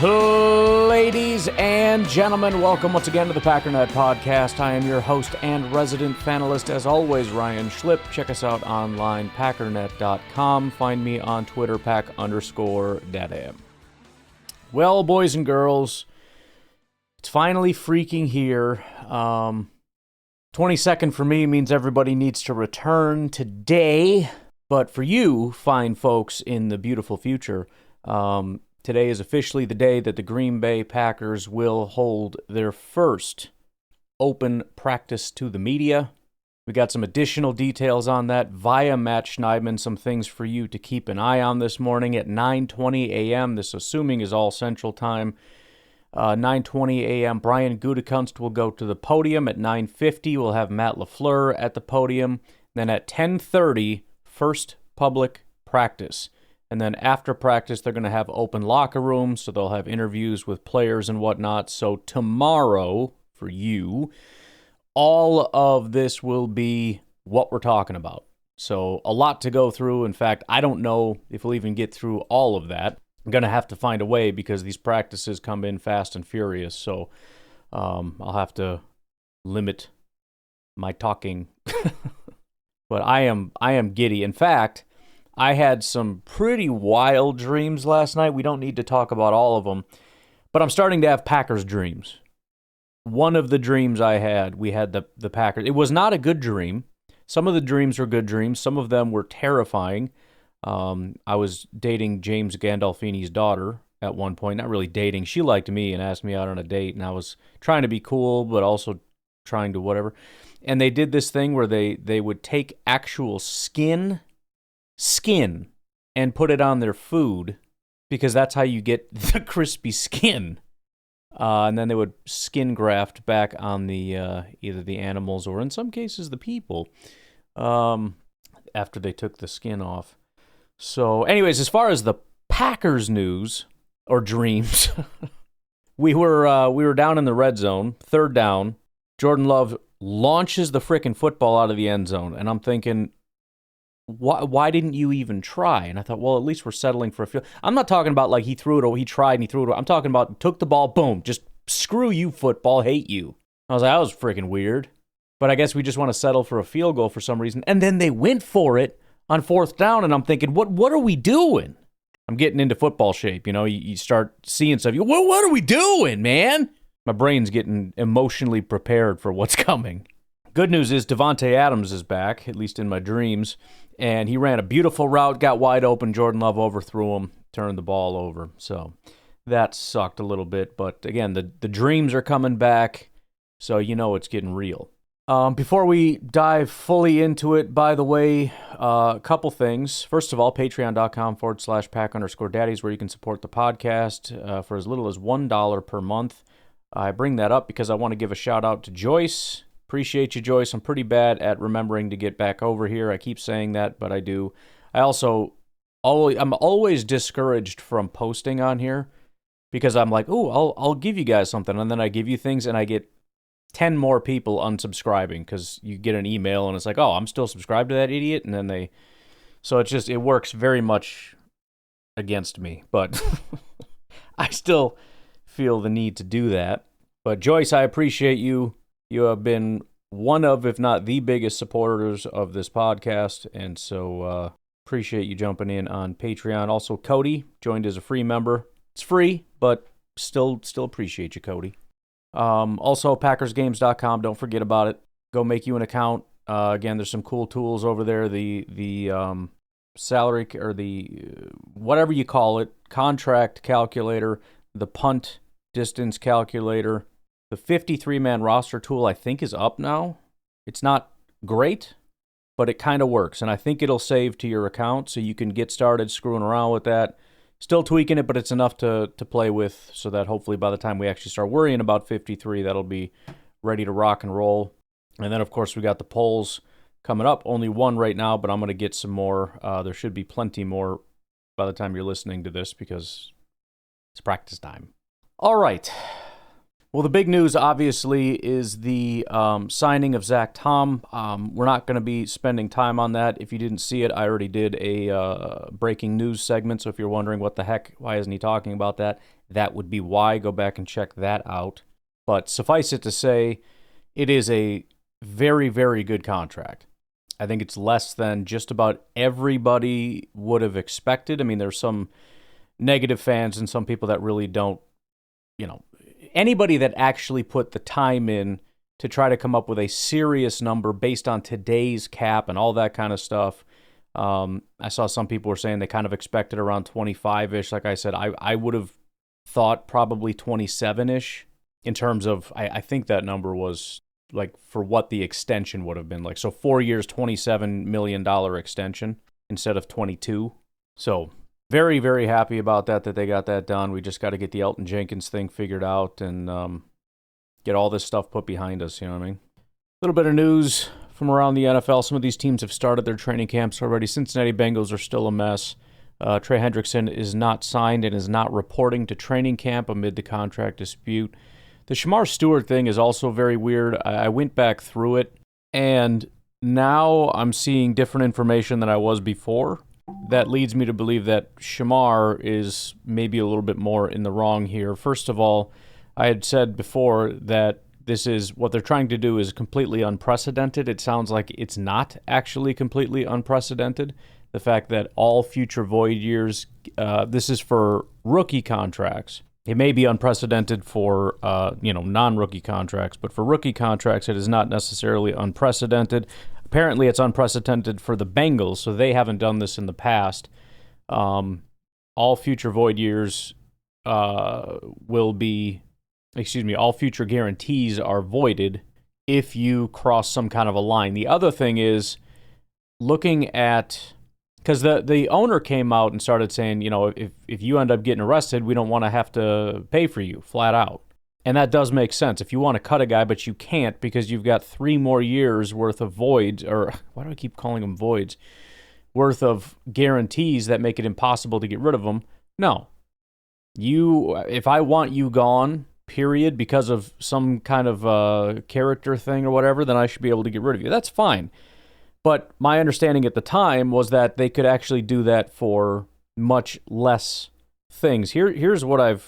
Ladies and gentlemen, welcome once again to the Packernet Podcast. I am your host and resident fanalist, as always, Ryan Schlip. Check us out online, packernet.com. Find me on Twitter, pack_dadam. Well, boys and girls, it's finally freaking here. 22nd for me means everybody needs to return today. But for you, fine folks in the beautiful future, today is officially the day that the Green Bay Packers will hold their first open practice to the media. We got some additional details on that via Matt Schneidman, some things for you to keep an eye on this morning at 9:20 a.m. This, assuming, is all Central Time. 9:20 a.m. Brian Gutekunst will go to the podium. At 9:50, we'll have Matt LaFleur at the podium. Then at 10:30, first public practice. And then after practice, they're going to have open locker rooms, so they'll have interviews with players and whatnot. So tomorrow, for you, all of this will be what we're talking about. So a lot to go through. In fact, I don't know if we'll even get through all of that. I'm going to have to find a way because these practices come in fast and furious. So I'll have to limit my talking. But I am giddy. In fact, I had some pretty wild dreams last night. We don't need to talk about all of them, but I'm starting to have Packers dreams. One of the dreams I had, we had the Packers. It was not a good dream. Some of the dreams were good dreams. Some of them were terrifying. I was dating James Gandolfini's daughter at one point. Not really dating. She liked me and asked me out on a date, and I was trying to be cool, but also trying to whatever. And they did this thing where they would take actual skin and put it on their food because that's how you get the crispy skin. And then they would skin graft back on the either the animals or in some cases the people after they took the skin off. So anyways, as far as the Packers news or dreams, we were down in the red zone, third down. Jordan Love launches the frickin' football out of the end zone, and I'm thinking, why didn't you even try? And I thought, well, at least we're settling for a field. I'm not talking about like he tried and he threw it. I'm talking about took the ball, boom, just screw you, football, hate you. I was like, that was freaking weird. But I guess we just want to settle for a field goal for some reason. And then they went for it on fourth down, and I'm thinking, what are we doing? I'm getting into football shape, you know. You start seeing stuff. What are we doing, man? My brain's getting emotionally prepared for what's coming. Good news is Davante Adams is back, at least in my dreams, and he ran a beautiful route, got wide open. Jordan Love overthrew him, turned the ball over. So that sucked a little bit, but again, the dreams are coming back, so you know it's getting real. Before we dive fully into it, by the way, a couple things. First of all, patreon.com/pack_daddies, where you can support the podcast for as little as $1 per month. I bring that up because I want to give a shout out to Joyce. Appreciate you, Joyce. I'm pretty bad at remembering to get back over here. I keep saying that, but I do. I'm always discouraged from posting on here because I'm like, oh, I'll give you guys something, and then I give you things, and I get 10 more people unsubscribing because you get an email, and it's like, oh, I'm still subscribed to that idiot, and then so it works very much against me, but I still feel the need to do that. But Joyce, I appreciate you. You have been one of, if not the biggest supporters of this podcast, and so appreciate you jumping in on Patreon. Also, Cody joined as a free member. It's free, but still appreciate you, Cody. Also, PackersGames.com. Don't forget about it. Go make you an account. Again, there's some cool tools over there. The salary or the whatever you call it, contract calculator, the punt distance calculator. The 53-man roster tool, I think, is up now. It's not great, but it kind of works, and I think it'll save to your account, so you can get started screwing around with that. Still tweaking it, but it's enough to play with, so that hopefully by the time we actually start worrying about 53, that'll be ready to rock and roll. And then, of course, we got the polls coming up. Only one right now, but I'm going to get some more. There should be plenty more by the time you're listening to this, because it's practice time. All right. Well, the big news, obviously, is the signing of Zach Tom. We're not going to be spending time on that. If you didn't see it, I already did a breaking news segment, so if you're wondering what the heck, why isn't he talking about that, that would be why. Go back and check that out. But suffice it to say, it is a very, very good contract. I think it's less than just about everybody would have expected. I mean, there's some negative fans and some people that really don't, anybody that actually put the time in to try to come up with a serious number based on today's cap and all that kind of stuff. I saw some people were saying they kind of expected around 25-ish. Like I said, I would have thought probably 27-ish in terms of, I think that number was like for what the extension would have been like. So 4 years, $27 million extension instead of 22. So very, very happy about that they got that done. We just got to get the Elton Jenkins thing figured out and get all this stuff put behind us, you know what I mean? A little bit of news from around the NFL. Some of these teams have started their training camps already. Cincinnati Bengals are still a mess. Trey Hendrickson is not signed and is not reporting to training camp amid the contract dispute. The Shamar Stewart thing is also very weird. I went back through it, and now I'm seeing different information than I was before. That leads me to believe that Shamar is maybe a little bit more in the wrong here. First of all, I had said before that this is what they're trying to do is completely unprecedented. It sounds like it's not actually completely unprecedented. The fact that all future void years, this is for rookie contracts. It may be unprecedented for non-rookie contracts, but for rookie contracts, it is not necessarily unprecedented. Apparently, it's unprecedented for the Bengals, so they haven't done this in the past. All future void years all future guarantees are voided if you cross some kind of a line. The other thing is looking at, because the owner came out and started saying, if you end up getting arrested, we don't want to have to pay for you, flat out. And that does make sense. If you want to cut a guy, but you can't because you've got 3 more years worth of voids, or why do I keep calling them voids, worth of guarantees that make it impossible to get rid of them. No. If I want you gone, period, because of some kind of character thing or whatever, then I should be able to get rid of you. That's fine. But my understanding at the time was that they could actually do that for much less things. Here's what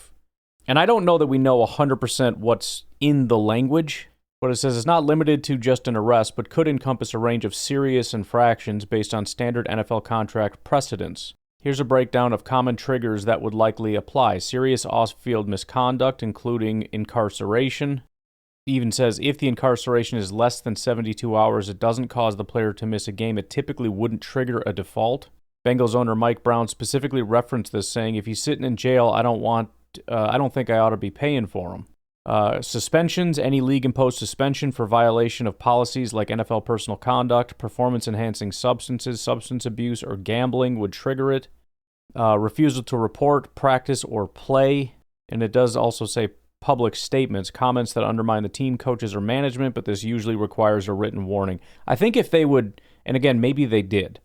and I don't know that we know 100% what's in the language, but it says it's not limited to just an arrest, but could encompass a range of serious infractions based on standard NFL contract precedents. Here's a breakdown of common triggers that would likely apply. Serious off-field misconduct, including incarceration. It even says if the incarceration is less than 72 hours, it doesn't cause the player to miss a game. It typically wouldn't trigger a default. Bengals owner Mike Brown specifically referenced this, saying, if he's sitting in jail, I don't think I ought to be paying for him. Suspensions, any league-imposed suspension for violation of policies like NFL personal conduct, performance-enhancing substances, substance abuse, or gambling would trigger it. Refusal to report, practice, or play. And it does also say public statements, comments that undermine the team, coaches, or management, but this usually requires a written warning. I think if they would, and again, maybe they did,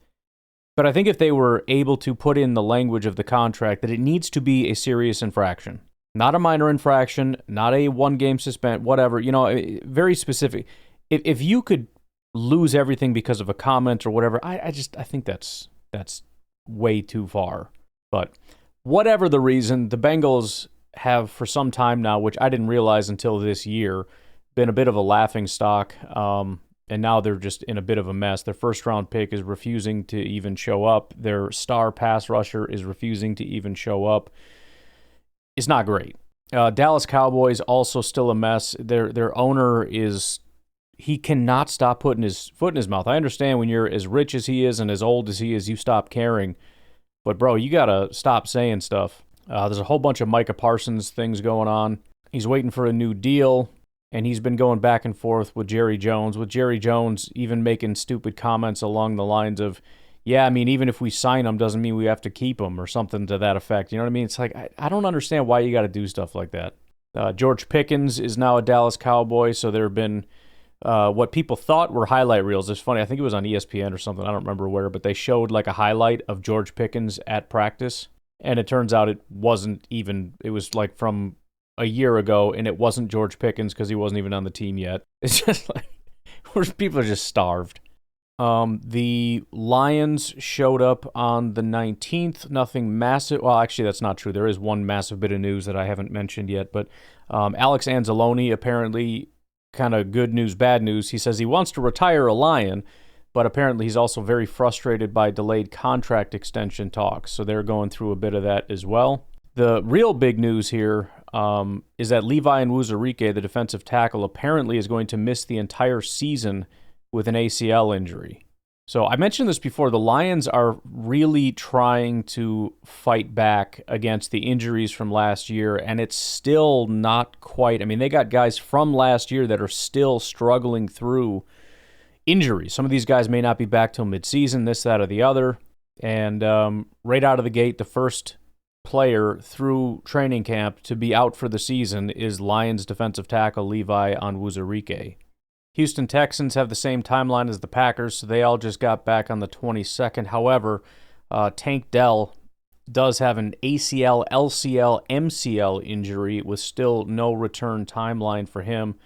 but I think if they were able to put in the language of the contract that it needs to be a serious infraction, not a minor infraction, not a one-game suspend, whatever, very specific. If you could lose everything because of a comment or whatever, I think that's way too far. But whatever the reason, the Bengals have for some time now, which I didn't realize until this year, been a bit of a laughingstock. And now they're just in a bit of a mess. Their first-round pick is refusing to even show up. Their star pass rusher is refusing to even show up. It's not great. Dallas Cowboys also still a mess. Their owner he cannot stop putting his foot in his mouth. I understand when you're as rich as he is and as old as he is, you stop caring. But, bro, you got to stop saying stuff. There's a whole bunch of Micah Parsons things going on. He's waiting for a new deal. And he's been going back and forth with Jerry Jones, even making stupid comments along the lines of, yeah, I mean, even if we sign him doesn't mean we have to keep him or something to that effect. You know what I mean? It's like, I don't understand why you got to do stuff like that. George Pickens is now a Dallas Cowboy, so there have been what people thought were highlight reels. It's funny, I think it was on ESPN or something, I don't remember where, but they showed like a highlight of George Pickens at practice, and it turns out it wasn't even, it was like from a year ago, and it wasn't George Pickens because he wasn't even on the team yet. It's just like, where people are just starved. The Lions showed up on the 19th. Nothing massive. Well, actually, that's not true. There is one massive bit of news that I haven't mentioned yet, but Alex Anzalone, apparently kind of good news, bad news. He says he wants to retire a Lion, but apparently he's also very frustrated by delayed contract extension talks. So they're going through a bit of that as well. The real big news here is that Levi Onwuzurike, the defensive tackle, apparently is going to miss the entire season with an ACL injury. So I mentioned this before. The Lions are really trying to fight back against the injuries from last year, and it's still not quite. I mean, they got guys from last year that are still struggling through injuries. Some of these guys may not be back till midseason, this, that, or the other. And right out of the gate, the first player through training camp to be out for the season is Lions defensive tackle Levi Onwuzurike. Houston Texans have the same timeline as the Packers, so they all just got back on the 22nd. However, Tank Dell does have an ACL, LCL, MCL injury with still no return timeline for him.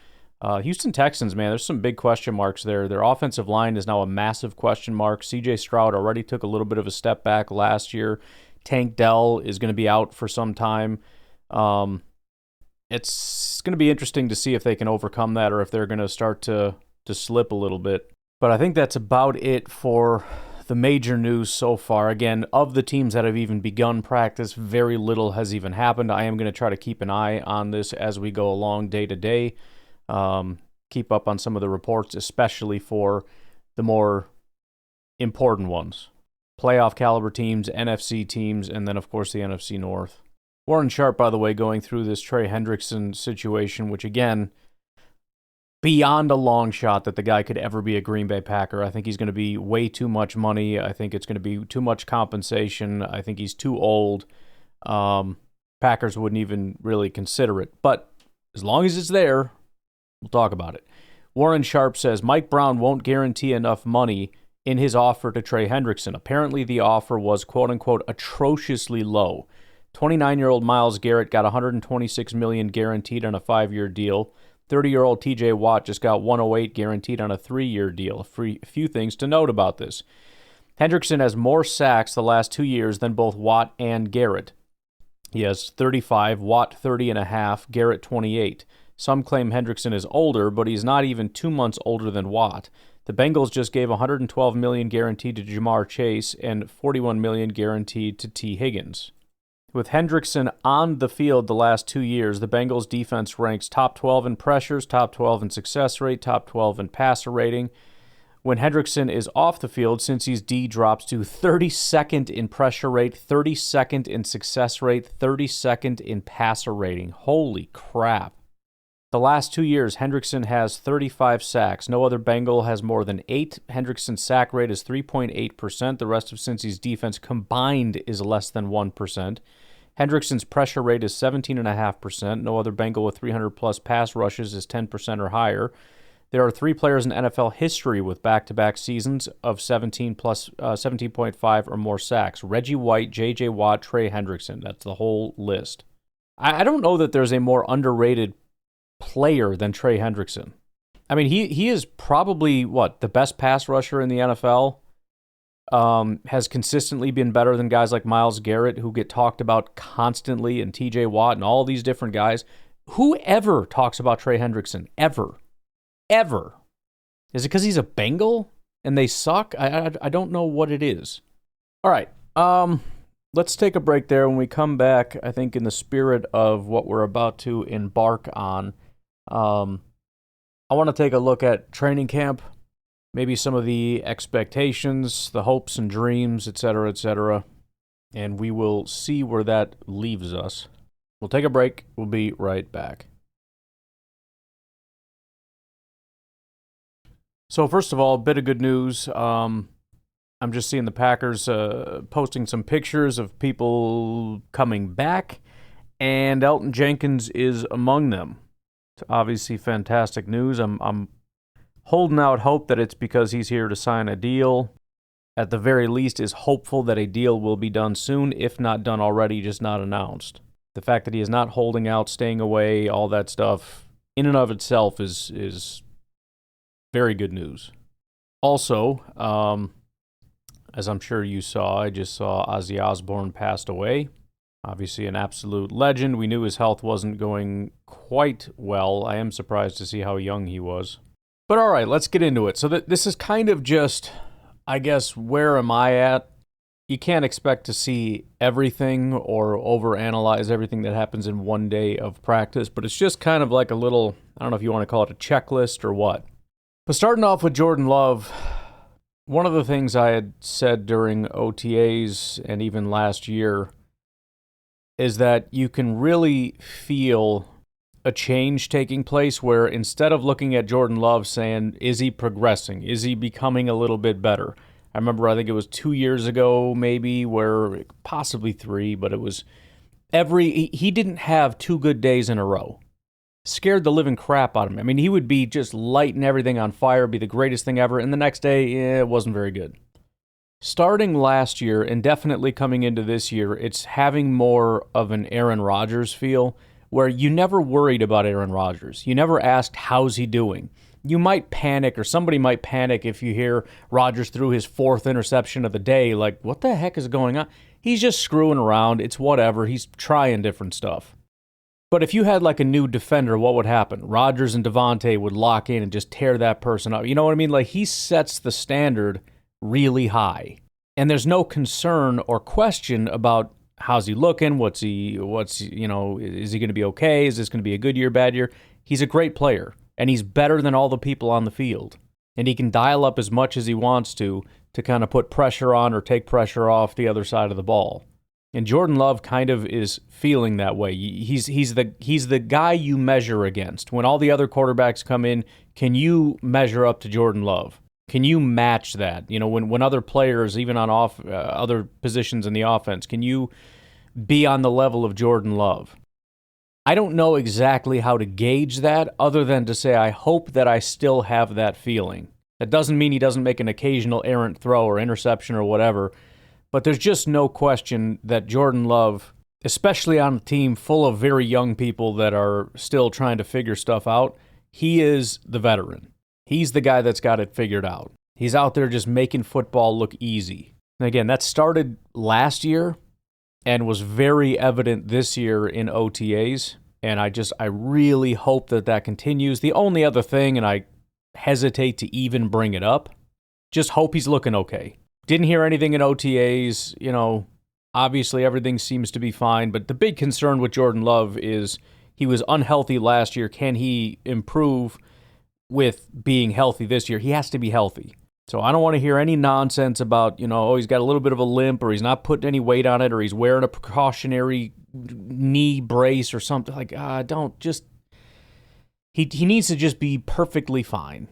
Houston Texans, man, there's some big question marks there. Their offensive line is now a massive question mark. C.J. Stroud already took a little bit of a step back last year. Tank Dell is going to be out for some time. It's going to be interesting to see if they can overcome that or if they're going to start to slip a little bit. But I think that's about it for the major news so far. Again, of the teams that have even begun practice, very little has even happened. I am going to try to keep an eye on this as we go along day to day. Keep up on some of the reports, especially for the more important ones. Playoff caliber teams, NFC teams, and then, of course, the NFC North. Warren Sharp, by the way, going through this Trey Hendrickson situation, which, again, beyond a long shot that the guy could ever be a Green Bay Packer. I think he's going to be way too much money. I think it's going to be too much compensation. I think he's too old. Packers wouldn't even really consider it. But as long as it's there, we'll talk about it. Warren Sharp says Mike Brown won't guarantee enough money in his offer to Trey Hendrickson. Apparently the offer was, quote-unquote, atrociously low. 29-year-old Myles Garrett got $126 million guaranteed on a 5-year deal. 30-year-old T.J. Watt just got $108 guaranteed on a 3-year deal. A few things to note about this. Hendrickson has more sacks the last 2 years than both Watt and Garrett. He has 35, Watt 30.5, Garrett 28. Some claim Hendrickson is older, but he's not even 2 months older than Watt. The Bengals just gave $112 million guaranteed to Jamar Chase and $41 million guaranteed to T. Higgins. With Hendrickson on the field the last 2 years, the Bengals defense ranks top 12 in pressures, top 12 in success rate, top 12 in passer rating. When Hendrickson is off the field, Cincy's D drops to 32nd in pressure rate, 32nd in success rate, 32nd in passer rating. Holy crap. The last 2 years, Hendrickson has 35 sacks. No other Bengal has more than 8. Hendrickson's sack rate is 3.8%. The rest of Cincy's defense combined is less than 1%. Hendrickson's pressure rate is 17.5%. No other Bengal with 300-plus pass rushes is 10% or higher. There are 3 players in NFL history with back-to-back seasons of 17.5 or more sacks. Reggie White, J.J. Watt, Trey Hendrickson. That's the whole list. I don't know that there's a more underrated player than Trey Hendrickson. I mean, he is probably, the best pass rusher in the NFL. Has consistently been better than guys like Myles Garrett, who get talked about constantly, and T.J. Watt and all these different guys. Whoever talks about Trey Hendrickson, ever. Is it because he's a Bengal and they suck? I don't know what it is. All right, let's take a break there. When we come back, I think in the spirit of what we're about to embark on, I want to take a look at training camp, maybe some of the expectations, the hopes and dreams, etc., and we will see where that leaves us. We'll take a break. We'll be right back. So first of all, a bit of good news. I'm just seeing the Packers posting some pictures of people coming back, and Elgton Jenkins is among them. It's obviously fantastic news. I'm holding out hope that it's because he's here to sign a deal. At the very least, is hopeful that a deal will be done soon, if not done already, just not announced. The fact that he is not holding out, staying away, all that stuff, in and of itself is very good news. Also, as I'm sure you saw, I just saw Ozzy Osbourne passed away. Obviously an absolute legend. We knew his health wasn't going quite well. I am surprised to see how young he was. But all right, let's get into it. So this is kind of just, I guess, where am I at? You can't expect to see everything or overanalyze everything that happens in one day of practice, but it's just kind of like a little, I don't know if you want to call it a checklist or what. But starting off with Jordan Love, one of the things I had said during OTAs and even last year is that you can really feel a change taking place where instead of looking at Jordan Love saying, is he progressing? Is he becoming a little bit better? I remember, I think it was 2 years ago maybe, where possibly 3, but it was he didn't have 2 good days in a row. Scared the living crap out of him. I mean, he would be just lighting everything on fire, be the greatest thing ever, and the next day, it wasn't very good. Starting last year and definitely coming into this year, it's having more of an Aaron Rodgers feel, where you never worried about Aaron Rodgers. You never asked, how's he doing? You might panic, or somebody might panic if you hear Rodgers threw his 4th interception of the day. Like, what the heck is going on? He's just screwing around. It's whatever. He's trying different stuff. But if you had like a new defender, what would happen? Rodgers and Devontae would lock in and just tear that person up. You know what I mean? Like, he sets the standard really high. And there's no concern or question about how's he looking, is he going to be okay? Is this going to be a good year, bad year? He's a great player. And he's better than all the people on the field. And he can dial up as much as he wants to kind of put pressure on or take pressure off the other side of the ball. And Jordan Love kind of is feeling that way. He's the guy you measure against. When all the other quarterbacks come in, can you measure up to Jordan Love? Can you match that? You know, when other players, even on other positions in the offense, can you be on the level of Jordan Love? I don't know exactly how to gauge that other than to say I hope that I still have that feeling. That doesn't mean he doesn't make an occasional errant throw or interception or whatever, but there's just no question that Jordan Love, especially on a team full of very young people that are still trying to figure stuff out, he is the veteran. He's the guy that's got it figured out. He's out there just making football look easy. And again, that started last year and was very evident this year in OTAs. And I really hope that continues. The only other thing, and I hesitate to even bring it up, just hope he's looking okay. Didn't hear anything in OTAs. You know, obviously everything seems to be fine. But the big concern with Jordan Love is he was unhealthy last year. Can he improve with being healthy this year? He has to be healthy. So I don't want to hear any nonsense about, he's got a little bit of a limp, or he's not putting any weight on it, or he's wearing a precautionary knee brace or something. Like, he needs to just be perfectly fine.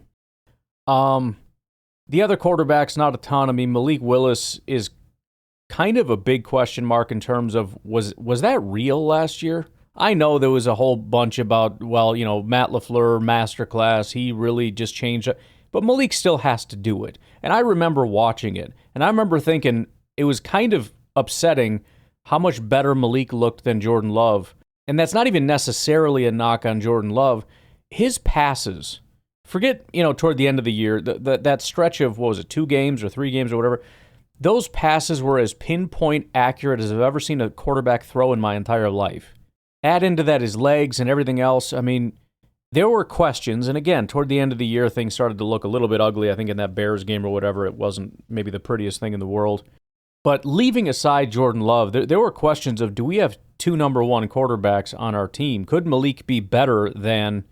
The other quarterbacks, not a ton. I mean, Malik Willis is kind of a big question mark in terms of, was that real last year? I know there was a whole bunch about, Matt LaFleur, masterclass, he really just changed it. But Malik still has to do it. And I remember watching it, and I remember thinking it was kind of upsetting how much better Malik looked than Jordan Love. And that's not even necessarily a knock on Jordan Love. His passes, forget, toward the end of the year, that stretch of, 2 games or 3 games or whatever, those passes were as pinpoint accurate as I've ever seen a quarterback throw in my entire life. Add into that his legs and everything else. I mean, there were questions, and again, toward the end of the year, things started to look a little bit ugly. I think in that Bears game or whatever, it wasn't maybe the prettiest thing in the world. But leaving aside Jordan Love, there were questions of, do we have 2 number 1 quarterbacks on our team? Could Malik be better than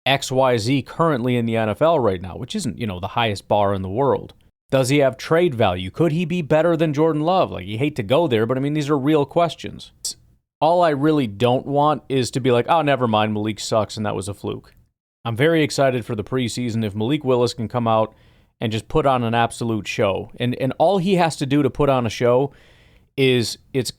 XYZ currently in the NFL right now, which isn't, the highest bar in the world? Does he have trade value? Could he be better than Jordan Love? Like, you hate to go there, but I mean, these are real questions. All I really don't want is to be like, oh, never mind, Malik sucks and that was a fluke. I'm very excited for the preseason if Malik Willis can come out and just put on an absolute show. And all he has to do to put on a show is he's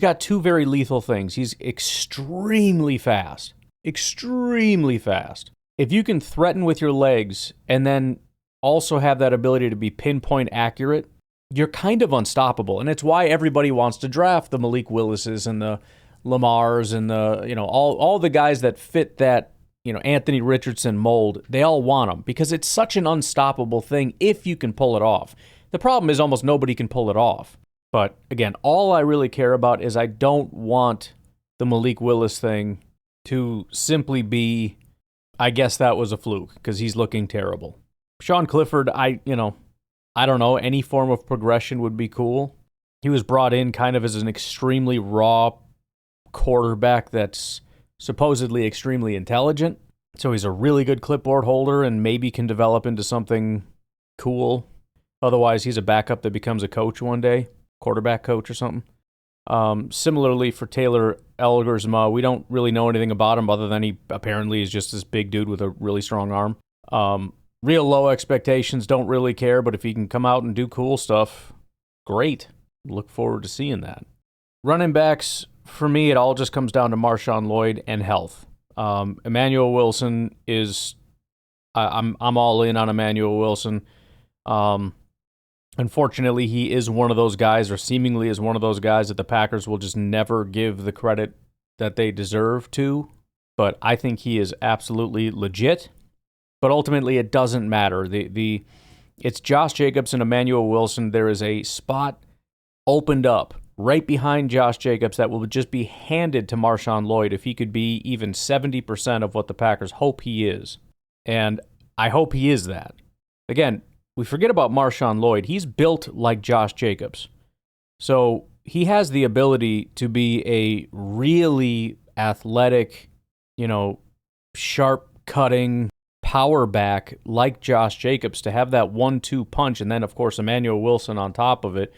got 2 very lethal things. He's extremely fast. Extremely fast. If you can threaten with your legs and then also have that ability to be pinpoint accurate, you're kind of unstoppable. And it's why everybody wants to draft the Malik Willises and the Lamars and the, all the guys that fit that, Anthony Richardson mold. They all want them because it's such an unstoppable thing if you can pull it off. The problem is almost nobody can pull it off. But again, all I really care about is I don't want the Malik Willis thing to simply be, I guess that was a fluke because he's looking terrible. Sean Clifford, I don't know, any form of progression would be cool. He was brought in kind of as an extremely raw quarterback that's supposedly extremely intelligent. So he's a really good clipboard holder and maybe can develop into something cool. Otherwise, he's a backup that becomes a coach one day, quarterback coach or something. Similarly for Taylor Elgersma, we don't really know anything about him other than he apparently is just this big dude with a really strong arm. Real low expectations, don't really care, but if he can come out and do cool stuff, great. Look forward to seeing that. Running backs, for me, it all just comes down to Marshawn Lloyd and health. Emmanuel Wilson is, I'm all in on Emmanuel Wilson. Unfortunately, he is one of those guys, or seemingly is one of those guys that the Packers will just never give the credit that they deserve to. But I think he is absolutely legit. But ultimately, it doesn't matter. It's Josh Jacobs and Emmanuel Wilson. There is a spot opened up right behind Josh Jacobs that will just be handed to Marshawn Lloyd if he could be even 70% of what the Packers hope he is. And I hope he is that. Again, we forget about Marshawn Lloyd. He's built like Josh Jacobs. So he has the ability to be a really athletic, sharp-cutting power back like Josh Jacobs, to have that 1-2 punch, and then, of course, Emmanuel Wilson on top of it,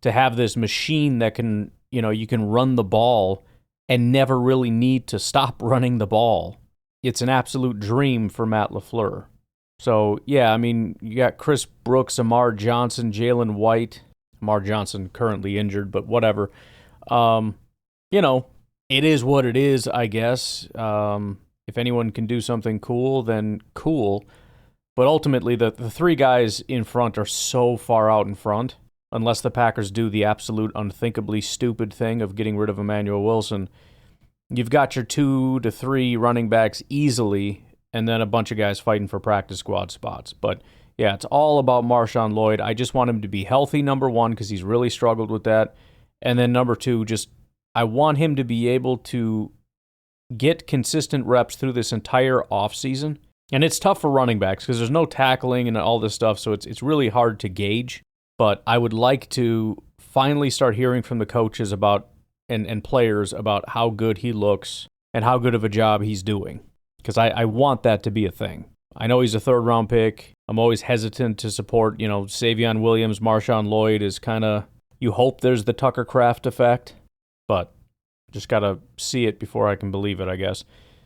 to have this machine that can, you can run the ball and never really need to stop running the ball. It's an absolute dream for Matt LaFleur. So, yeah, I mean, you got Chris Brooks, Amar Johnson, Jalen White. Amar Johnson currently injured, but whatever. It is what it is, I guess. If anyone can do something cool, then cool. But ultimately, the three guys in front are so far out in front. Unless the Packers do the absolute unthinkably stupid thing of getting rid of Emmanuel Wilson, you've got your 2 to 3 running backs easily, and then a bunch of guys fighting for practice squad spots. But yeah, it's all about Marshawn Lloyd. I just want him to be healthy, number one, because he's really struggled with that. And then number two, I want him to be able to get consistent reps through this entire offseason. And it's tough for running backs because there's no tackling and all this stuff, so it's really hard to gauge. But I would like to finally start hearing from the coaches about and players about how good he looks and how good of a job he's doing. Because I want that to be a thing. I know he's a third-round pick. I'm always hesitant to support, Savion Williams, Marshawn Lloyd is kind of, you hope there's the Tucker Kraft effect, but just got to see it before I can believe it, I guess.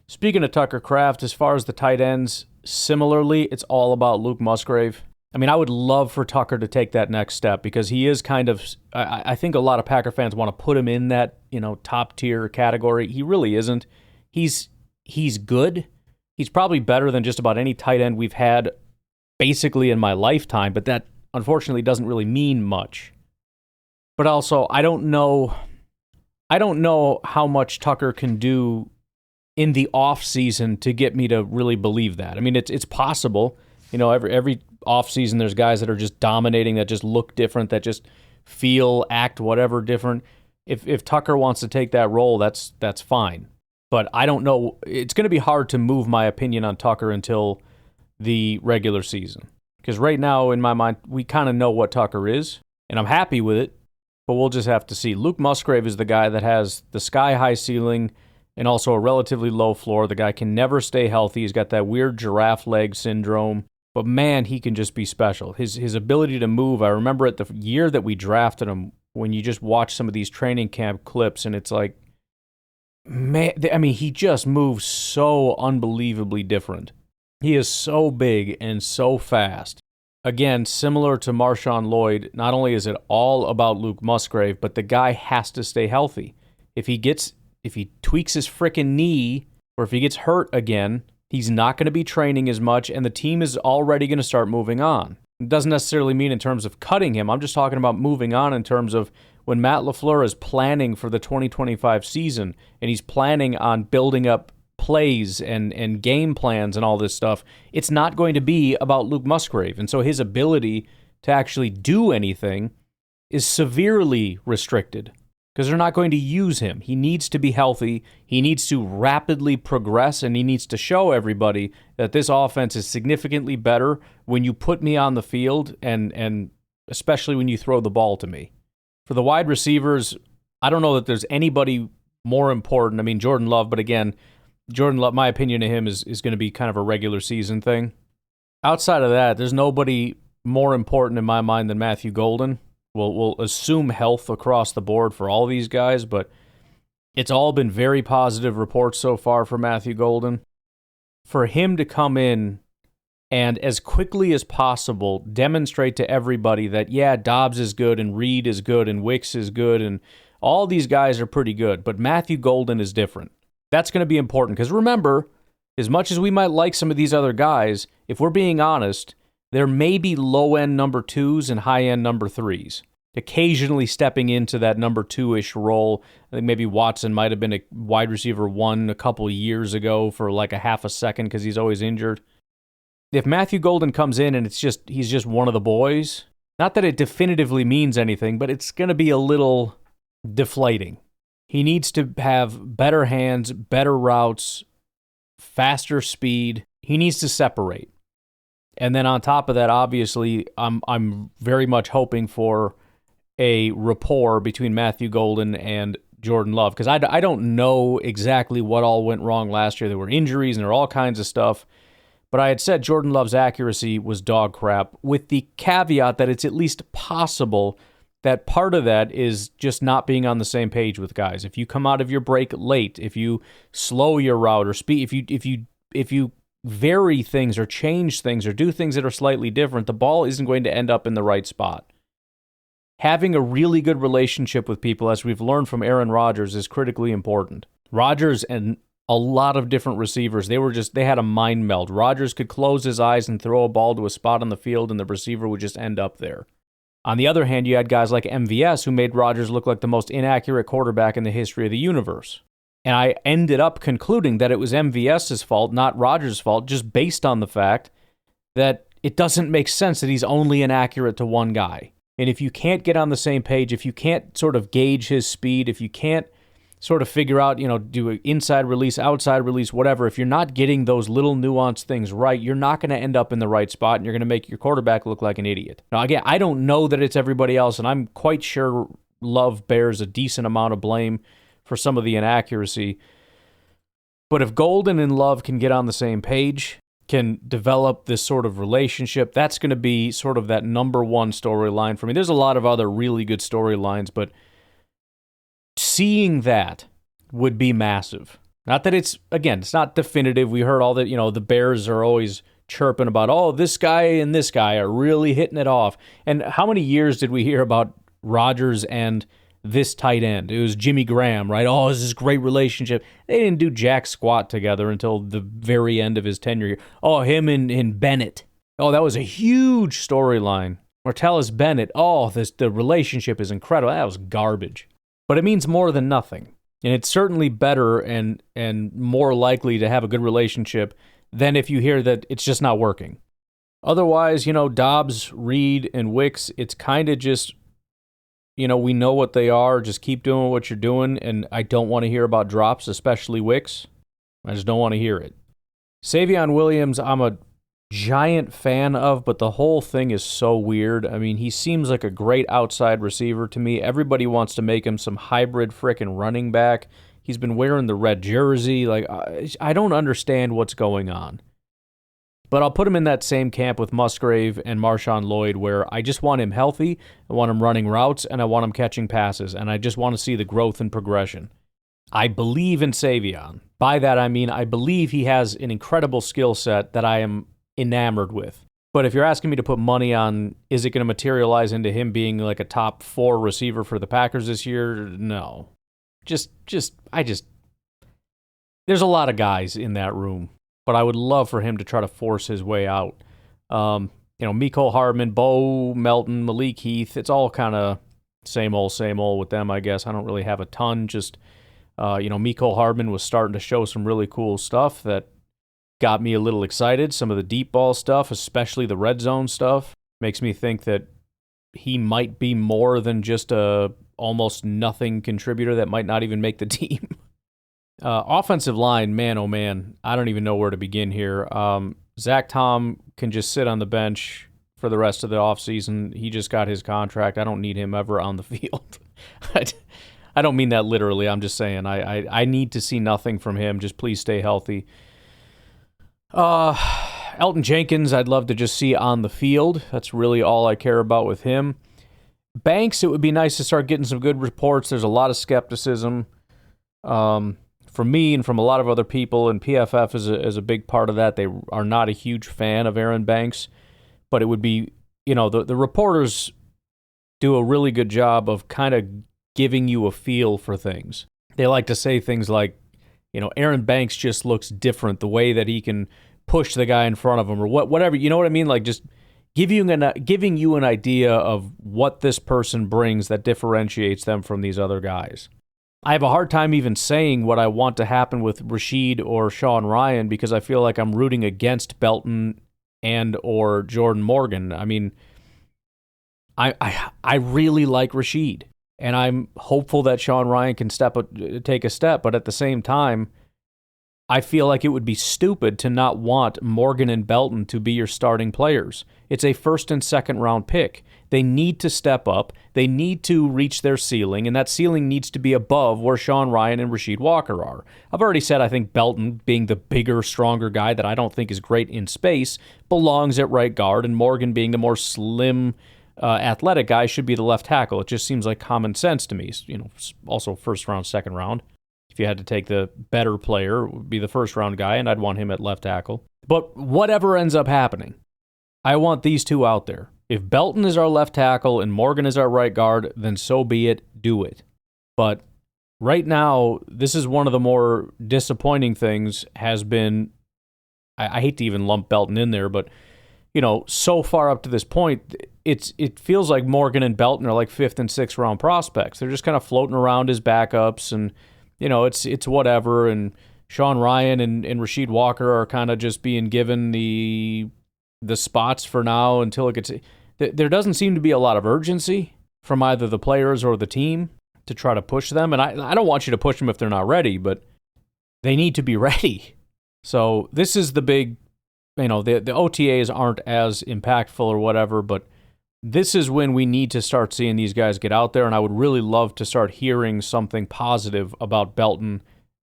Speaking of Tucker Kraft, as far as the tight ends, similarly, it's all about Luke Musgrave. I mean, I would love for Tucker to take that next step because he is kind of, I think a lot of Packer fans want to put him in that, top-tier category. He really isn't. He's good. He's probably better than just about any tight end we've had basically in my lifetime, but that unfortunately doesn't really mean much. But also, I don't know how much Tucker can do in the off season to get me to really believe that. I mean, it's possible. Every off season there's guys that are just dominating, that just look different, that just feel, act, whatever different. If Tucker wants to take that role, that's fine. But I don't know. It's going to be hard to move my opinion on Tucker until the regular season. Because right now, in my mind, we kind of know what Tucker is, and I'm happy with it, but we'll just have to see. Luke Musgrave is the guy that has the sky-high ceiling and also a relatively low floor. The guy can never stay healthy. He's got that weird giraffe leg syndrome. But man, he can just be special. His ability to move, I remember at the year that we drafted him, when you just watch some of these training camp clips, and it's like, man, I mean, he just moves so unbelievably different. He is so big and so fast. Again, similar to Marshawn Lloyd, not only is it all about Luke Musgrave, but the guy has to stay healthy. If he tweaks his frickin' knee, or if he gets hurt again, he's not going to be training as much, and the team is already going to start moving on. It doesn't necessarily mean in terms of cutting him. I'm just talking about moving on in terms of when Matt LaFleur is planning for the 2025 season and he's planning on building up plays and game plans and all this stuff, it's not going to be about Luke Musgrave. And so his ability to actually do anything is severely restricted because they're not going to use him. He needs to be healthy. He needs to rapidly progress, and he needs to show everybody that this offense is significantly better when you put me on the field and especially when you throw the ball to me. For the wide receivers, I don't know that there's anybody more important. I mean, Jordan Love, but again, Jordan Love, my opinion of him is going to be kind of a regular season thing. Outside of that, there's nobody more important in my mind than Matthew Golden. We'll assume health across the board for all these guys, but it's all been very positive reports so far for Matthew Golden. For him to come in and as quickly as possible demonstrate to everybody that, yeah, Dobbs is good and Reed is good and Wicks is good and all these guys are pretty good, but Matthew Golden is different. That's going to be important because remember, as much as we might like some of these other guys, if we're being honest, there may be low-end number twos and high-end number threes, occasionally stepping into that number two-ish role. I think maybe Watson might have been a wide receiver one a couple years ago for like a half a second because he's always injured. If Matthew Golden comes in and he's just one of the boys, not that it definitively means anything, but it's going to be a little deflating. He needs to have better hands, better routes, faster speed. He needs to separate. And then on top of that, obviously, I'm very much hoping for a rapport between Matthew Golden and Jordan Love because I don't know exactly what all went wrong last year. There were injuries and there were all kinds of stuff. But I had said Jordan Love's accuracy was dog crap with the caveat that it's at least possible that part of that is just not being on the same page with guys. If you come out of your break late, if you slow your route or speed, if you vary things or change things or do things that are slightly different, the ball isn't going to end up in the right spot. Having a really good relationship with people, as we've learned from Aaron Rodgers, is critically important. Rodgers and a lot of different receivers, they had a mind meld. Rodgers could close his eyes and throw a ball to a spot on the field and the receiver would just end up there. On the other hand, you had guys like MVS who made Rodgers look like the most inaccurate quarterback in the history of the universe. And I ended up concluding that it was MVS's fault, not Rodgers' fault, just based on the fact that it doesn't make sense that he's only inaccurate to one guy. And if you can't get on the same page, if you can't sort of gauge his speed, if you can't sort of figure out, do an inside release, outside release, whatever, if you're not getting those little nuanced things right, you're not going to end up in the right spot and you're going to make your quarterback look like an idiot. Now, again, I don't know that it's everybody else, and I'm quite sure Love bears a decent amount of blame for some of the inaccuracy. But if Golden and Love can get on the same page, can develop this sort of relationship, that's going to be sort of that number one storyline for me. There's a lot of other really good storylines, but seeing that would be massive. Not that it's not definitive. We heard all that, the Bears are always chirping about, this guy and this guy are really hitting it off. And how many years did we hear about Rodgers and this tight end? It was Jimmy Graham, right? Oh, this is a great relationship. They didn't do jack squat together until the very end of his tenure. Oh, him and Bennett. Oh, that was a huge storyline. Martellus Bennett. Oh, the relationship is incredible. That was garbage. But it means more than nothing. And it's certainly better and more likely to have a good relationship than if you hear that it's just not working. Otherwise, Dobbs, Reed, and Wicks, it's kind of just, we know what they are. Just keep doing what you're doing. And I don't want to hear about drops, especially Wicks. I just don't want to hear it. Savion Williams, I'm a giant fan of, but the whole thing is so weird. I mean, he seems like a great outside receiver to me. Everybody wants to make him some hybrid frickin' running back. He's been wearing the red jersey. Like, I don't understand what's going on. But I'll put him in that same camp with Musgrave and Marshawn Lloyd, where I just want him healthy, I want him running routes, and I want him catching passes, and I just want to see the growth and progression. I believe in Savion. By that, I mean I believe he has an incredible skill set that I am enamored with. But if you're asking me to put money on, is it going to materialize into him being like a top 4 receiver for the Packers this year? No. There's a lot of guys in that room, but I would love for him to try to force his way out. Mecole Hardman, Bo Melton, Malik Heath, it's all kind of same old with them, I guess. I don't really have a ton. Just, Mecole Hardman was starting to show some really cool stuff that got me a little excited. Some of the deep ball stuff, especially the red zone stuff, makes me think that he might be more than just a almost nothing contributor that might not even make the team. Offensive line, man, oh man, I don't even know where to begin here. Zach Tom can just sit on the bench for the rest of the offseason. He just got his contract. I don't need him ever on the field. I don't mean that literally. I'm just saying I need to see nothing from him. Just please stay healthy. Elgton Jenkins, I'd love to just see on the field. That's really all I care about with him. Banks, it would be nice to start getting some good reports. There's a lot of skepticism from me and from a lot of other people, and PFF is a big part of that. They are not a huge fan of Aaron Banks, but it would be, the reporters do a really good job of kind of giving you a feel for things. They like to say things like, Aaron Banks just looks different, the way that he can push the guy in front of him or whatever. You know what I mean? Like just giving you an idea of what this person brings that differentiates them from these other guys. I have a hard time even saying what I want to happen with Rashid or Sean Rhyan because I feel like I'm rooting against Belton and or Jordan Morgan. I mean, I really like Rashid. And I'm hopeful that Sean Rhyan can take a step, but at the same time, I feel like it would be stupid to not want Morgan and Belton to be your starting players. It's a first and second round pick. They need to step up. They need to reach their ceiling, and that ceiling needs to be above where Sean Rhyan and Rasheed Walker are. I've already said I think Belton, being the bigger, stronger guy that I don't think is great in space, belongs at right guard, and Morgan being the more slim, athletic guy should be the left tackle. It just seems like common sense to me. Also first round, second round. If you had to take the better player, it would be the first round guy, and I'd want him at left tackle. But whatever ends up happening, I want these two out there. If Belton is our left tackle and Morgan is our right guard, then so be it. Do it. But right now, this is one of the more disappointing things has been, I hate to even lump Belton in there, but so far up to this point, it feels like Morgan and Belton are like 5th and 6th round prospects. They're just kind of floating around as backups, and it's whatever. And Sean Rhyan and Rasheed Walker are kind of just being given the spots for now until it gets. There doesn't seem to be a lot of urgency from either the players or the team to try to push them. And I don't want you to push them if they're not ready, but they need to be ready. So this is the big. The OTAs aren't as impactful or whatever, but this is when we need to start seeing these guys get out there, and I would really love to start hearing something positive about Belton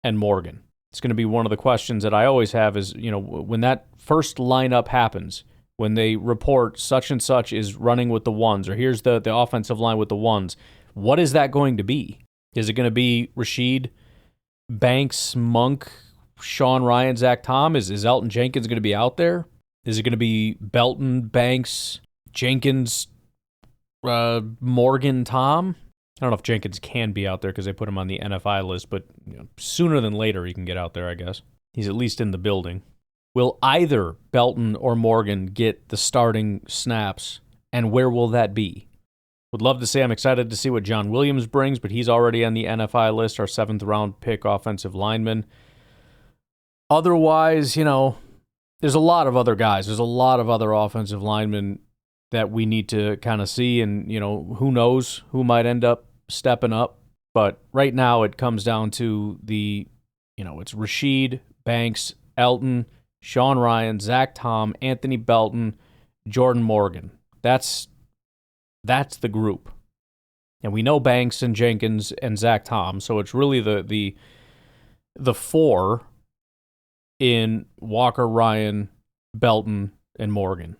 and Morgan. It's going to be one of the questions that I always have is, when that first lineup happens, when they report such and such is running with the ones, or here's the offensive line with the ones, what is that going to be? Is it going to be Rashid, Banks, Monk, Sean Rhyan, Zach Tom? Is Elgton Jenkins going to be out there? Is it going to be Belton, Banks, Jenkins, Morgan, Tom? I don't know if Jenkins can be out there because they put him on the NFI list, but sooner than later he can get out there, I guess. He's at least in the building. Will either Belton or Morgan get the starting snaps, and where will that be? Would love to say I'm excited to see what John Williams brings, but he's already on the NFI list, our 7th round pick offensive lineman. Otherwise, there's a lot of other guys. There's a lot of other offensive linemen that we need to kind of see, and, who knows who might end up stepping up. But right now it comes down to it's Rashid, Banks, Elgton, Sean Rhyan, Zach Tom, Anthony Belton, Jordan Morgan. That's the group. And we know Banks and Jenkins and Zach Tom, so it's really the four in Walker, Ryan, Belton, and Morgan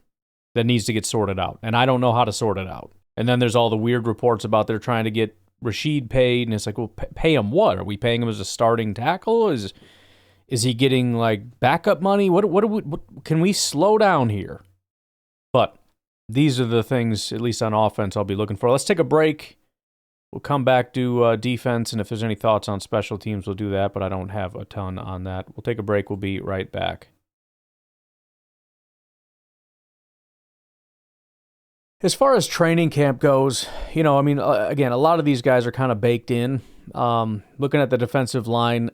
that needs to get sorted out. And I don't know how to sort it out. And then there's all the weird reports about they're trying to get Rashid paid, and it's like, well, pay him what? Are we paying him as a starting tackle? Is he getting like backup money? What can we slow down here? But these are the things, at least on offense, I'll be looking for. Let's take a break. We'll come back to defense, and if there's any thoughts on special teams, we'll do that, but I don't have a ton on that. We'll take a break. We'll be right back. As far as training camp goes, I mean, again, a lot of these guys are kind of baked in. Looking at the defensive line,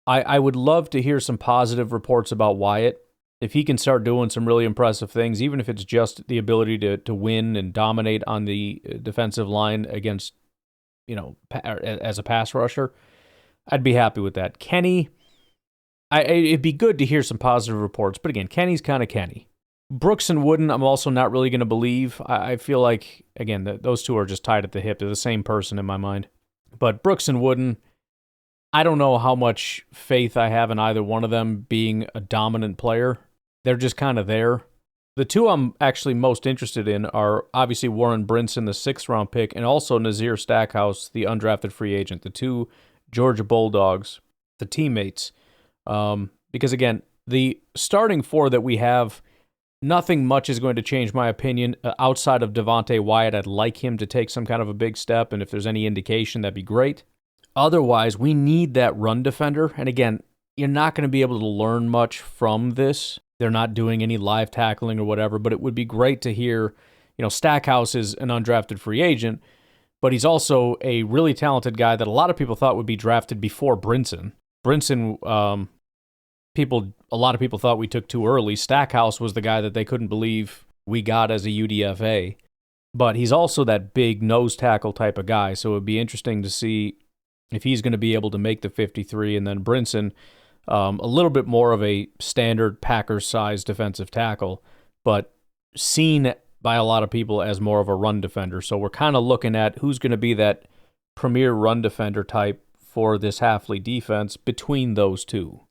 I would love to hear some positive reports about Wyatt. If he can start doing some really impressive things, even if it's just the ability to win and dominate on the defensive line against, as a pass rusher, I'd be happy with that. Kenny, it'd be good to hear some positive reports, but again, Kenny's kind of Kenny. Brooks and Wooden, I'm also not really going to believe. I feel like, again, those two are just tied at the hip. They're the same person in my mind. But Brooks and Wooden, I don't know how much faith I have in either one of them being a dominant player. They're just kind of there. The two I'm actually most interested in are obviously Warren Brinson, the 6th-round pick, and also Nazir Stackhouse, the undrafted free agent, the two Georgia Bulldogs, the teammates. Because, again, the starting 4 that we have, nothing much is going to change my opinion. Outside of Devonte Wyatt, I'd like him to take some kind of a big step, and if there's any indication, that'd be great. Otherwise, we need that run defender. And again, you're not going to be able to learn much from this. They're not doing any live tackling or whatever, but it would be great to hear, Stackhouse is an undrafted free agent, but he's also a really talented guy that a lot of people thought would be drafted before Brinson. Brinson, a lot of people thought we took too early. Stackhouse was the guy that they couldn't believe we got as a UDFA. But he's also that big nose tackle type of guy, so it would be interesting to see if he's going to be able to make the 53, and then Brinson, a little bit more of a standard Packers-sized defensive tackle, but seen by a lot of people as more of a run defender. So we're kind of looking at who's going to be that premier run defender type for this Hafley defense between those two.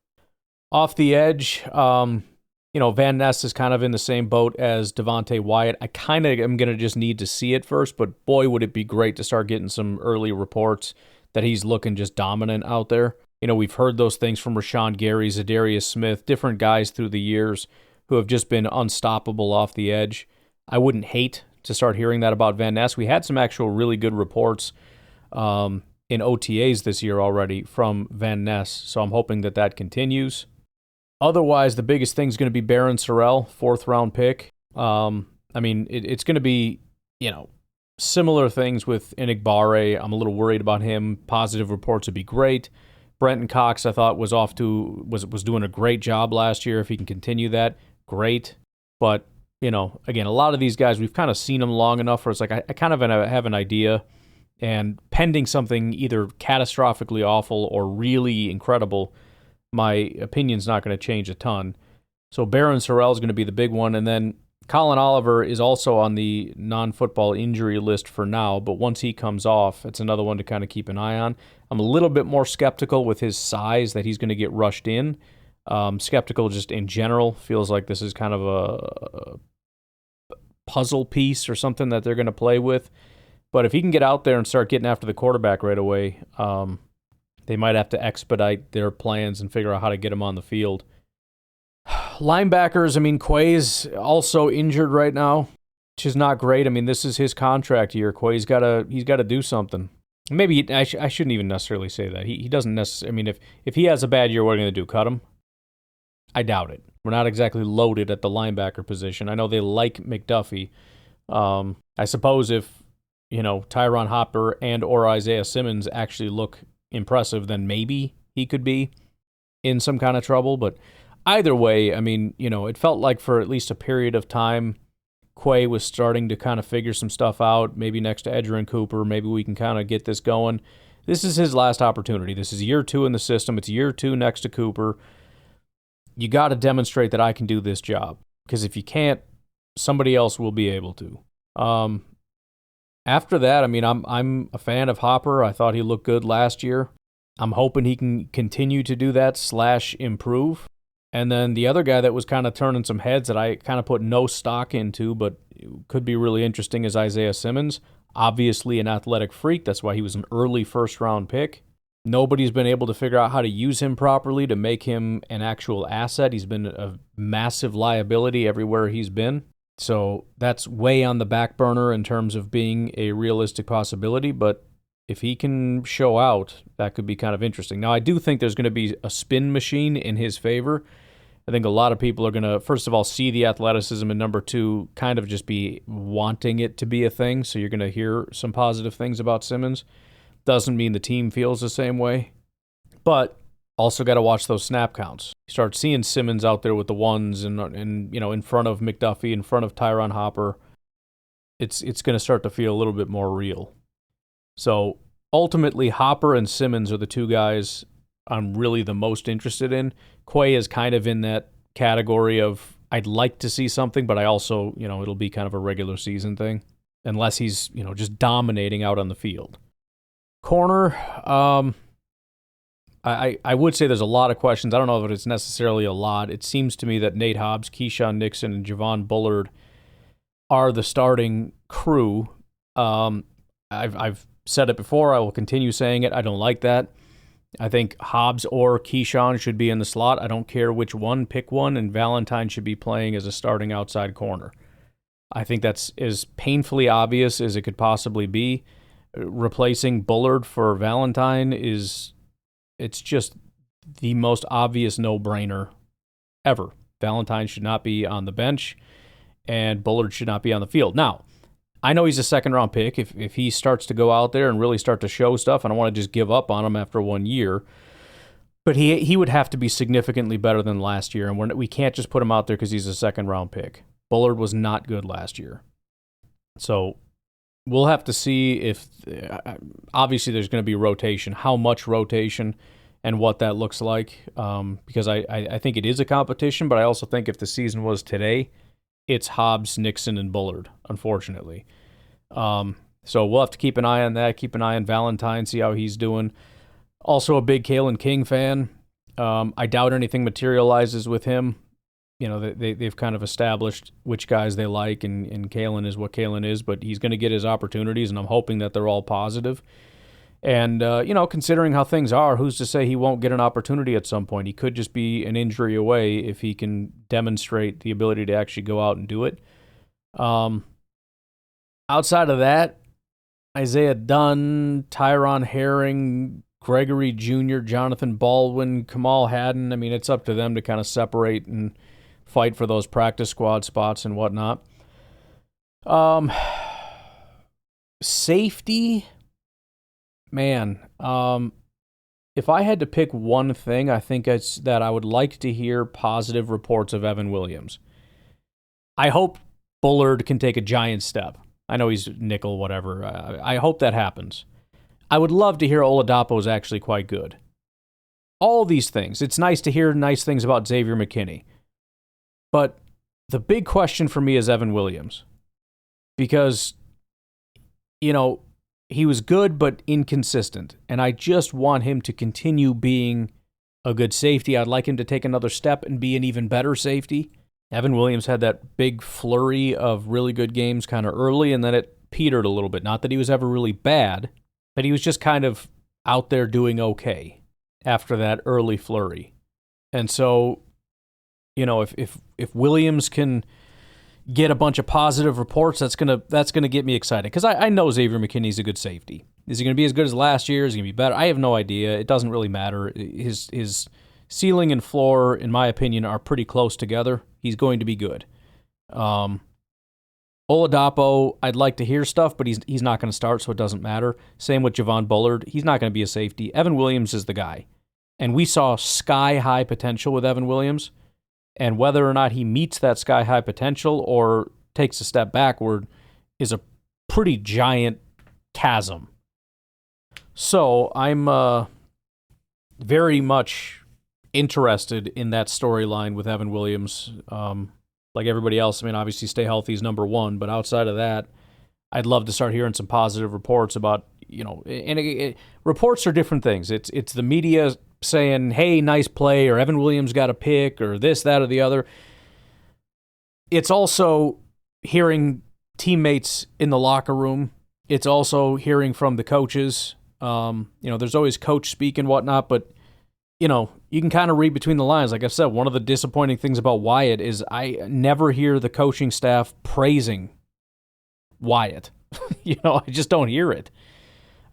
Off the edge, Van Ness is kind of in the same boat as Devonte Wyatt. I kind of am going to just need to see it first, but boy, would it be great to start getting some early reports that he's looking just dominant out there. We've heard those things from Rashawn Gary, Zadarius Smith, different guys through the years who have just been unstoppable off the edge. I wouldn't hate to start hearing that about Van Ness. We had some actual really good reports in OTAs this year already from Van Ness, so I'm hoping that continues. Otherwise, the biggest thing is going to be Barron Sorrell, 4th-round pick. It's going to be, similar things with Enigbare. I'm a little worried about him. Positive reports would be great. Brenton Cox, I thought, was doing a great job last year. If he can continue that, great. But, again, a lot of these guys, we've kind of seen them long enough where it's like I kind of have an idea. And pending something either catastrophically awful or really incredible, my opinion's not going to change a ton. So Barron Sorrell is going to be the big one. And then Colin Oliver is also on the non-football injury list for now, but once he comes off, it's another one to kind of keep an eye on. I'm a little bit more skeptical with his size that he's going to get rushed in. Skeptical just in general. Feels like this is kind of a puzzle piece or something that they're going to play with. But if he can get out there and start getting after the quarterback right away, they might have to expedite their plans and figure out how to get him on the field. Linebackers, Quay's also injured right now, which is not great. This is his contract year. Quay's got to do something. Maybe I shouldn't even necessarily say that. He doesn't necessarily. If he has a bad year, what are you going to do? Cut him? I doubt it. We're not exactly loaded at the linebacker position. I know they like McDuffie. I suppose if Tyron Hopper and or Isaiah Simmons actually look impressive, then maybe he could be in some kind of trouble. But either way, it felt like for at least a period of time, Quay was starting to kind of figure some stuff out, maybe next to Edgerrin Cooper. Maybe we can kind of get this going. This is his last opportunity. This is year 2 in the system. It's year 2 next to Cooper. You got to demonstrate that I can do this job, because if you can't, somebody else will be able to. After that, I'm a fan of Hopper. I thought he looked good last year. I'm hoping he can continue to do that / improve. And then the other guy that was kind of turning some heads that I kind of put no stock into, but could be really interesting, is Isaiah Simmons. Obviously an athletic freak. That's why he was an early 1st-round pick. Nobody's been able to figure out how to use him properly to make him an actual asset. He's been a massive liability everywhere he's been. So that's way on the back burner in terms of being a realistic possibility. But if he can show out, that could be kind of interesting. Now, I do think there's going to be a spin machine in his favor. I think a lot of people are going to, first of all, see the athleticism, and number two, kind of just be wanting it to be a thing. So you're going to hear some positive things about Simmons. Doesn't mean the team feels the same way. But also got to watch those snap counts. You start seeing Simmons out there with the ones and in front of McDuffie, in front of Tyron Hopper. It's going to start to feel a little bit more real. So ultimately, Hopper and Simmons are the two guys I'm really the most interested in. Quay is kind of in that category of I'd like to see something, but I also, it'll be kind of a regular season thing unless he's, just dominating out on the field. Corner, I would say there's a lot of questions. I don't know if it's necessarily a lot. It seems to me that Nate Hobbs, Keyshawn Nixon, and Javon Bullard are the starting crew. I've said it before. I will continue saying it. I don't like that. I think Hobbs or Keyshawn should be in the slot. I don't care which one. Pick one, and Valentine should be playing as a starting outside corner. I think that's as painfully obvious as it could possibly be. Replacing Bullard for Valentine it's just the most obvious no-brainer ever. Valentine should not be on the bench, and Bullard should not be on the field. Now, I know he's a second-round pick. If he starts to go out there and really start to show stuff, I don't want to just give up on him after 1 year. But he would have to be significantly better than last year, and we can't just put him out there because he's a second-round pick. Bullard was not good last year. So we'll have to see if obviously there's going to be rotation, how much rotation and what that looks like, because I think it is a competition, but I also think if the season was today, it's Hobbs, Nixon, and Bullard, unfortunately. So we'll have to keep an eye on that, keep an eye on Valentine, see how he's doing. Also a big Kalen King fan. I doubt anything materializes with him. They've kind of established which guys they like, and Kalen is what Kalen is, but he's going to get his opportunities, and I'm hoping that they're all positive. And, considering how things are, who's to say he won't get an opportunity at some point? He could just be an injury away if he can demonstrate the ability to actually go out and do it. Outside of that, Isaiah Dunn, Tyron Herring, Gregory Jr., Jonathan Baldwin, Kamal Haddon. I mean, it's up to them to kind of separate and fight for those practice squad spots and whatnot. Safety, man. If I had to pick one thing, I think it's that I would like to hear positive reports of Evan Williams. I hope Bullard can take a giant step. I know he's nickel, whatever. I hope that happens. I would love to hear Oladapo is actually quite good. All these things. It's nice to hear nice things about Xavier McKinney. But the big question for me is Evan Williams. Because, he was good but inconsistent. And I just want him to continue being a good safety. I'd like him to take another step and be an even better safety. Evan Williams had that big flurry of really good games kind of early, and then it petered a little bit. Not that he was ever really bad, but he was just kind of out there doing okay after that early flurry. And so, if Williams can get a bunch of positive reports, that's gonna get me excited, because I know Xavier McKinney's a good safety. Is he going to be as good as last year? Is he going to be better? I have no idea. It doesn't really matter. His ceiling and floor, in my opinion, are pretty close together. He's going to be good. Oladapo, I'd like to hear stuff, but he's not going to start, so it doesn't matter. Same with Javon Bullard. He's not going to be a safety. Evan Williams is the guy. And we saw sky-high potential with Evan Williams. And whether or not he meets that sky-high potential or takes a step backward is a pretty giant chasm. So I'm very much interested in that storyline with Evan Williams. Like everybody else, I mean, obviously stay healthy is number one, but outside of that, I'd love to start hearing some positive reports about, reports are different things. It's the media saying, hey, nice play, or Evan Williams got a pick, or this, that, or the other. It's also hearing teammates in the locker room. It's also hearing from the coaches. There's always coach speak and whatnot, but you can kind of read between the lines. Like I said, one of the disappointing things about Wyatt is I never hear the coaching staff praising Wyatt. I just don't hear it.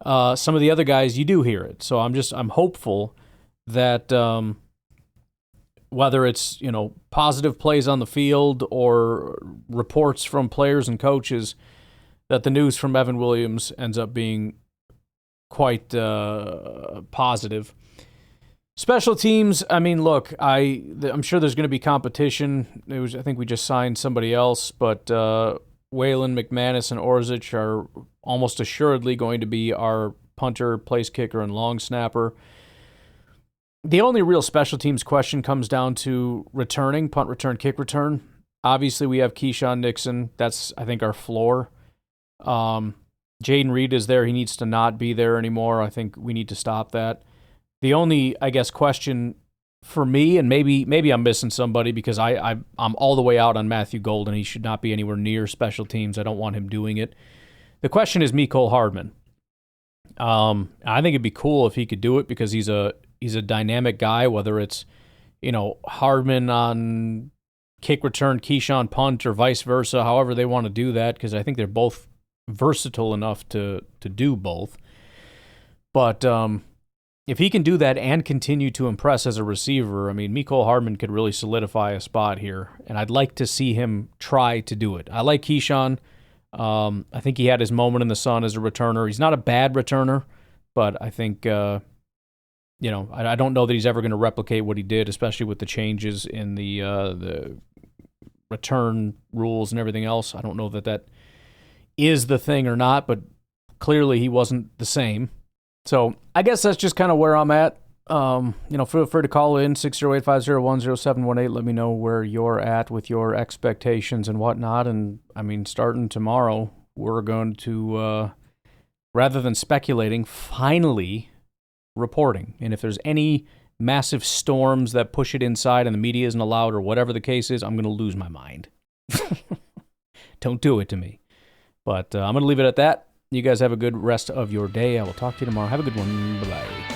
Some of the other guys, you do hear it. So I'm hopeful that whether it's, positive plays on the field or reports from players and coaches, that the news from Evan Williams ends up being quite positive. Special teams, I mean, look, I'm sure there's going to be competition. I think we just signed somebody else, but Whalen, McManus, and Orzic are almost assuredly going to be our punter, place kicker, and long snapper. The only real special teams question comes down to returning, punt return, kick return. Obviously, we have Keyshawn Nixon. That's, I think, our floor. Jaden Reed is there. He needs to not be there anymore. I think we need to stop that. The only, I guess, question for me, and maybe I'm missing somebody because I'm all the way out on Matthew Golden. He should not be anywhere near special teams. I don't want him doing it. The question is Mecole Hardman. I think it'd be cool if he could do it because he's a dynamic guy, whether it's, Hardman on kick return, Keyshawn punt, or vice versa, however they want to do that, because I think they're both versatile enough to do both. But if he can do that and continue to impress as a receiver, I mean, Mecole Hardman could really solidify a spot here, and I'd like to see him try to do it. I like Keyshawn. I think he had his moment in the sun as a returner. He's not a bad returner, but I think, I don't know that he's ever going to replicate what he did, especially with the changes in the return rules and everything else. I don't know that is the thing or not, but clearly he wasn't the same. So I guess that's just kind of where I'm at. Feel free to call in 608-501-0718. Let me know where you're at with your expectations and whatnot. And I mean, starting tomorrow, we're going to, rather than speculating, finally reporting. And if there's any massive storms that push it inside and the media isn't allowed or whatever the case is, I'm going to lose my mind. Don't do it to me. But I'm going to leave it at that. You guys have a good rest of your day. I will talk to you tomorrow. Have a good one. Bye-bye.